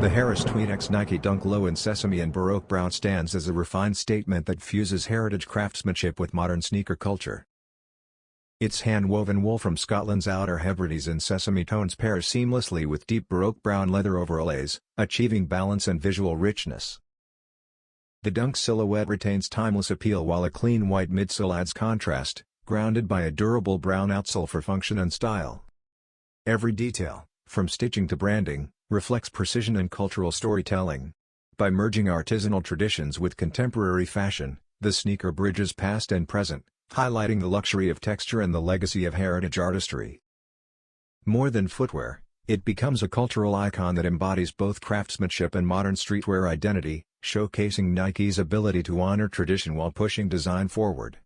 The Harris Tweed X Nike Dunk Low in Sesame and Baroque Brown stands as a refined statement that fuses heritage craftsmanship with modern sneaker culture. Its hand-woven wool from Scotland's Outer Hebrides and sesame tones pairs seamlessly with deep Baroque brown leather overlays, achieving balance and visual richness. The Dunk silhouette retains timeless appeal while a clean white midsole adds contrast, grounded by a durable brown outsole for function and style. Every detail, from stitching to branding, reflects precision and cultural storytelling. By merging artisanal traditions with contemporary fashion, the sneaker bridges past and present, highlighting the luxury of texture and the legacy of heritage artistry. More than footwear, it becomes a cultural icon that embodies both craftsmanship and modern streetwear identity, showcasing Nike's ability to honor tradition while pushing design forward.